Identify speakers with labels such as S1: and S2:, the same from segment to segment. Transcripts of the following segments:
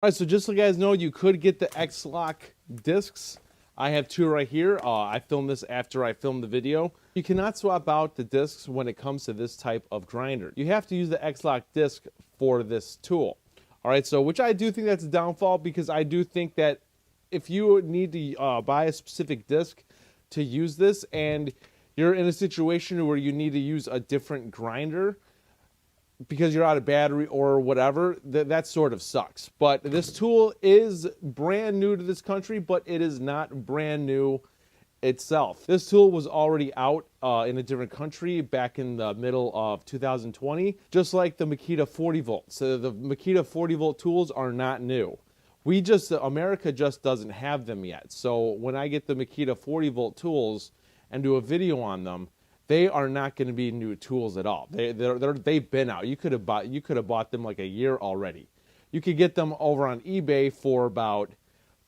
S1: All right, so just so you guys know, you could get the X-Lock discs. I have two right here. I filmed this after I filmed the video. You cannot swap out the discs when it comes to this type of grinder. You have to use the X-Lock disc for this tool. All right, so which I do think that's a downfall, because I do think that if you need to buy a specific disc to use this and you're in a situation where you need to use a different grinder because you're out of battery or whatever, that sort of sucks. But this tool is brand new to this country, but it is not brand new itself. This tool was already out in a different country back in the middle of 2020, just like the Makita 40 volt. So the Makita 40 volt tools are not new. America just doesn't have them yet. So when I get the Makita 40 volt tools and do a video on them, they are not going to be new tools at all. They've been out. You could have bought them like a year already. You could get them over on eBay for about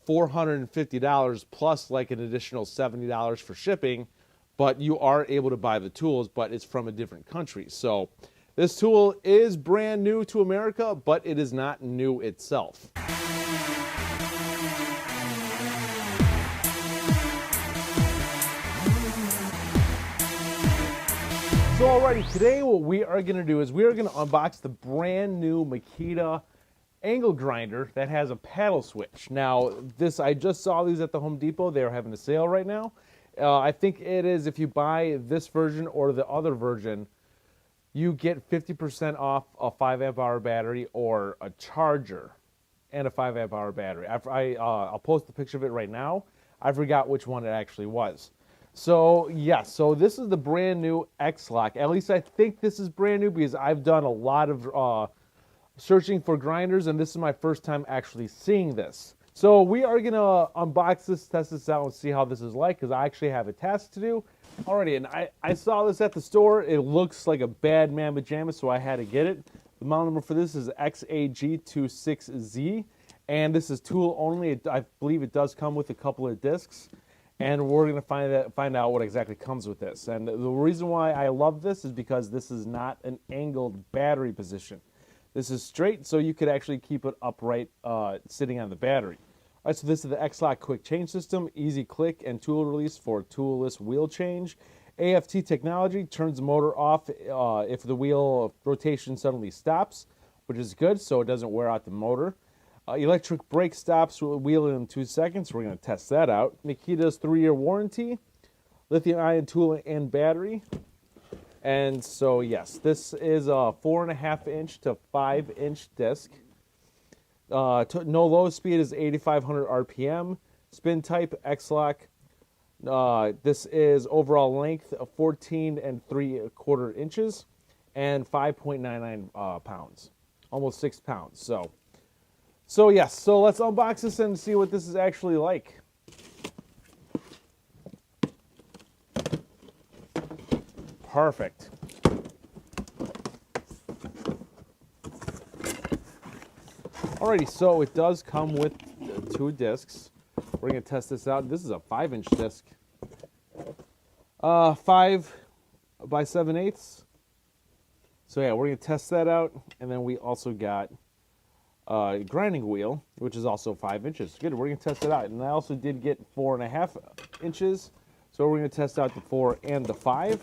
S1: $450 plus like an additional $70 for shipping, but you are able to buy the tools, but it's from a different country. So this tool is brand new to America, but it is not new itself. So alrighty, today what we are going to do is we are going to unbox the brand new Makita angle grinder that has a paddle switch. Now, I just saw these at the Home Depot. They are having a sale right now. I think it is, if you buy this version or the other version, you get 50% off a 5 amp hour battery or a charger and a 5 amp hour battery. I'll post the picture of it right now. I forgot which one it actually was. So yes, so this is the brand new X-Lock. At least I think this is brand new because I've done a lot of searching for grinders, and this is my first time actually seeing this. So we are gonna unbox this, test this out, and see how this is like, because I actually have a test to do. Alrighty, and I saw this at the store. It looks like a bad man pajama, so I had to get it. The model number for this is XAG26Z, and this is tool only. I believe it does come with a couple of discs. And we're going to find out what exactly comes with this. And the reason why I love this is because this is not an angled battery position. This is straight, so you could actually keep it upright sitting on the battery. All right, so this is the X-Lock quick change system, easy click and tool release for toolless wheel change. AFT technology turns the motor off if the wheel rotation suddenly stops, which is good, so it doesn't wear out the motor. Electric brake stops wheel in 2 seconds. We're going to test that out. Makita's 3-year warranty, lithium-ion tool and battery. And so, yes, this is a 4.5 inch to 5 inch disc. No low speed is 8,500 RPM. Spin type X-Lock. This is overall length of 14 3/4 inches and 5.99 pounds, almost 6 pounds. So yes, so let's unbox this and see what this is actually like. Perfect. Alrighty, so it does come with 2 discs. We're going to test this out. This is a 5 inch disc. 5 by 7/8. So yeah, we're going to test that out. And then we also got grinding wheel, which is also 5 inches. Good, we're going to test it out. And I also did get 4.5 inches, so we're going to test out the 4 and the 5.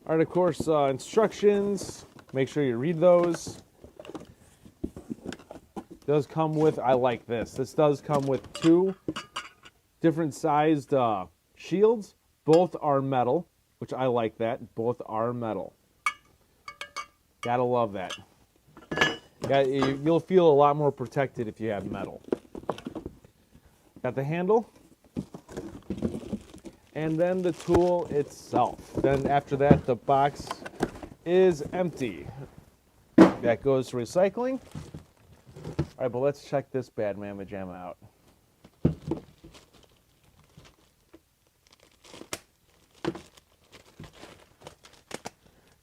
S1: All right, of course, instructions. Make sure you read those. It does come with, I like this. This does come with 2 different sized shields. Both are metal, which I like that. Both are metal. Gotta love that. You'll feel a lot more protected if you have metal. Got the handle. And then the tool itself. Then after that, the box is empty. That goes to recycling. All right, but let's check this bad man pajama out.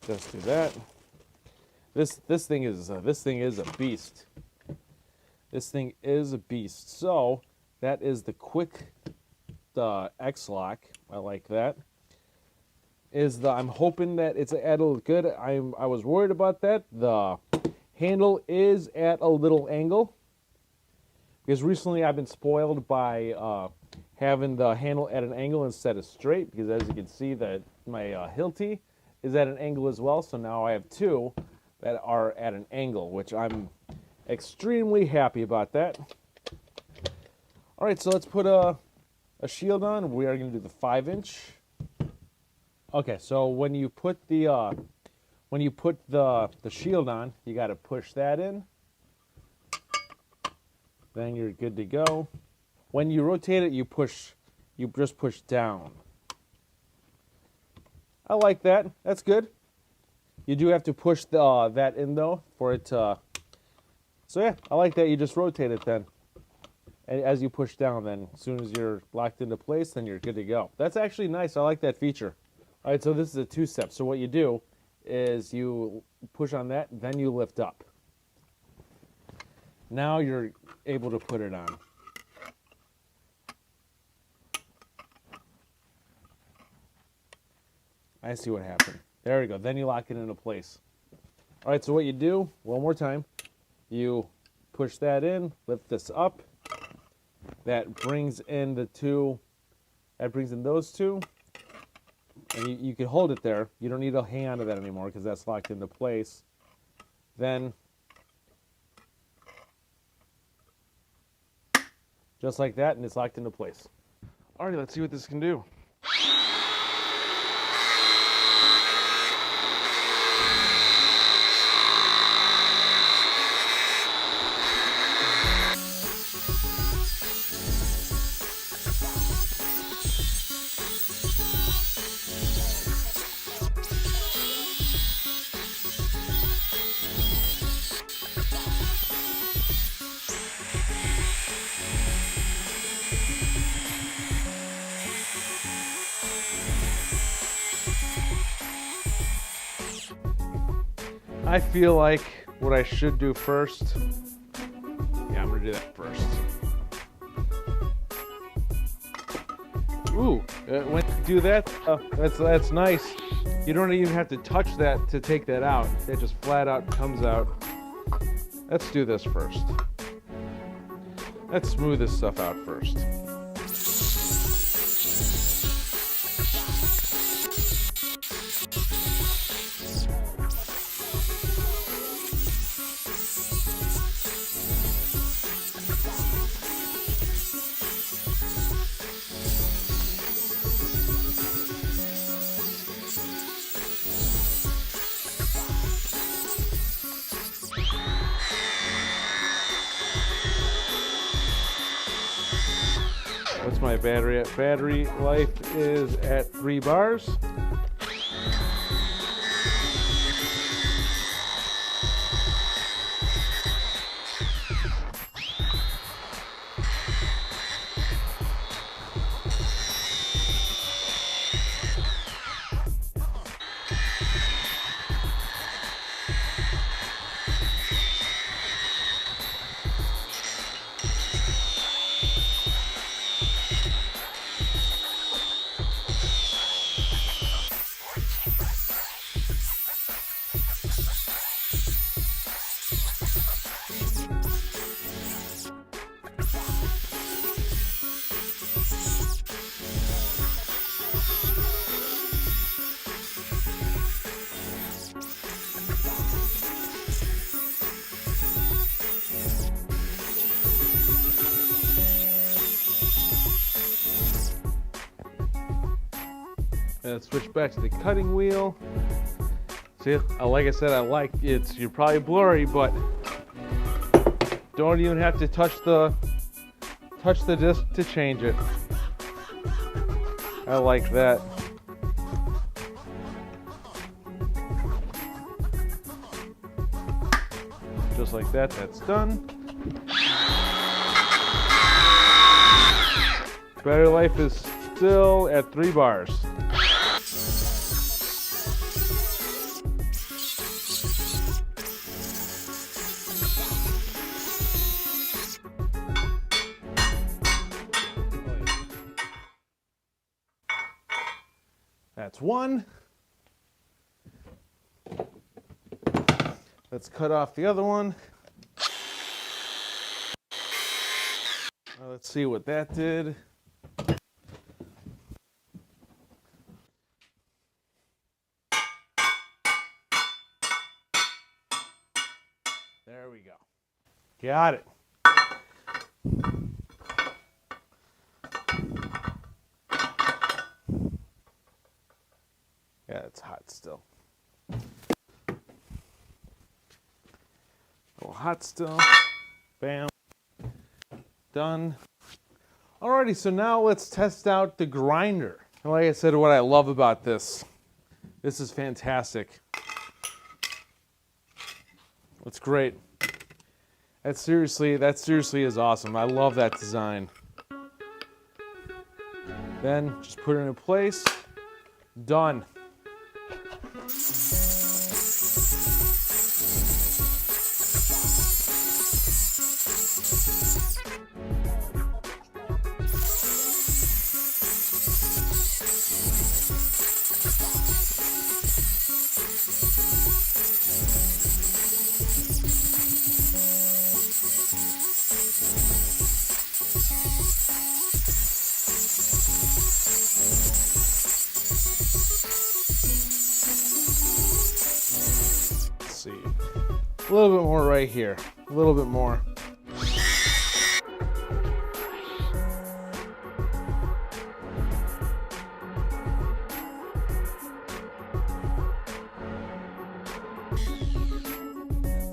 S1: Just do that. This thing is a beast. This thing is a beast. So that is the X-Lock. I like that. I'm hoping that it'll good. I was worried about that. The handle is at a little angle, because recently I've been spoiled by having the handle at an angle instead of straight, because as you can see that my Hilti is at an angle as well, so now I have two that are at an angle, which I'm extremely happy about that. All right, so let's put a shield on. We are going to do the 5-inch. Okay, so when you put the shield on, you got to push that in. Then you're good to go. When you rotate it, you just push down. I like that. That's good. You do have to push that in though for it to. So yeah, I like that. You just rotate it then. And as you push down, then as soon as you're locked into place, then you're good to go. That's actually nice. I like that feature. All right, so this is a 2-step. So what you do is you push on that, then you lift up. Now you're able to put it on. I see what happened. There we go. Then you lock it into place. All right, so what you do, one more time, you push that in, lift this up. That brings in the two, that brings in those two. And you can hold it there. You don't need to hang on to that anymore because that's locked into place. Then, just like that, and it's locked into place. All right, let's see what this can do. I feel like what I should do first, yeah, I'm gonna do that first. Ooh, when you do that, that's nice. You don't even have to touch that to take that out. It just flat out comes out. Let's do this first. Let's smooth this stuff out first. What's my battery at? Battery life is at 3 bars. And switch back to the cutting wheel. See, like I said, I like it. You're probably blurry, but don't even have to touch the disc to change it. I like that. Just like that, that's done. Battery life is still at 3 bars. That's one. Let's cut off the other one. Let's see what that did. There we go. Got it. Yeah, it's hot still. A little hot still. Bam. Done. Alrighty, so now let's test out the grinder. Like I said, what I love about this is fantastic. It's great. That seriously is awesome. I love that design. Then just put it in place. Done. See, a little bit more right here, a little bit more.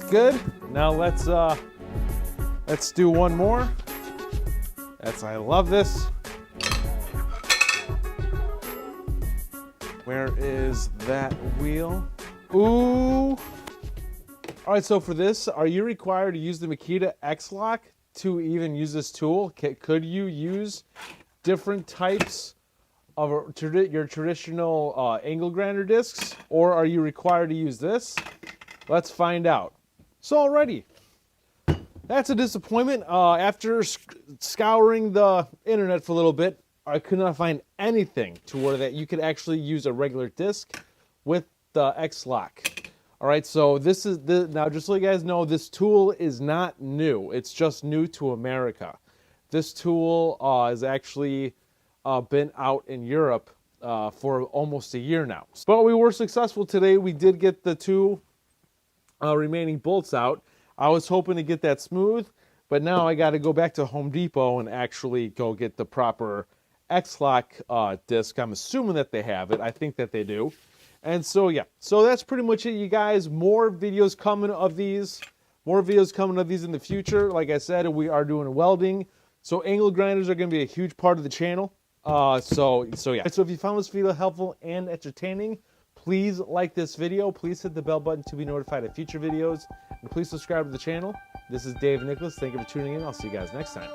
S1: Good. Now let's do one more. I love this. Where is that wheel? Ooh. All right, so for this, are you required to use the Makita X-Lock to even use this tool? Could you use different types of your traditional angle grinder discs, or are you required to use this? Let's find out. So already, that's a disappointment. After scouring the internet for a little bit, I could not find anything to where that you could actually use a regular disc with the X-Lock. All right, so this is now just so you guys know, this tool is not new. It's just new to America. This tool has actually been out in Europe for almost a year now. But we were successful today. We did get the two remaining bolts out. I was hoping to get that smooth, but now I got to go back to Home Depot and actually go get the proper X-Lock disc. I'm assuming that they have it. I think that they do. And so, yeah. So that's pretty much it, you guys. More videos coming of these. More videos coming of these in the future. Like I said, we are doing welding. So angle grinders are going to be a huge part of the channel. So yeah. So if you found this video helpful and entertaining, please like this video. Please hit the bell button to be notified of future videos. And please subscribe to the channel. This is Dave Nicholas. Thank you for tuning in. I'll see you guys next time.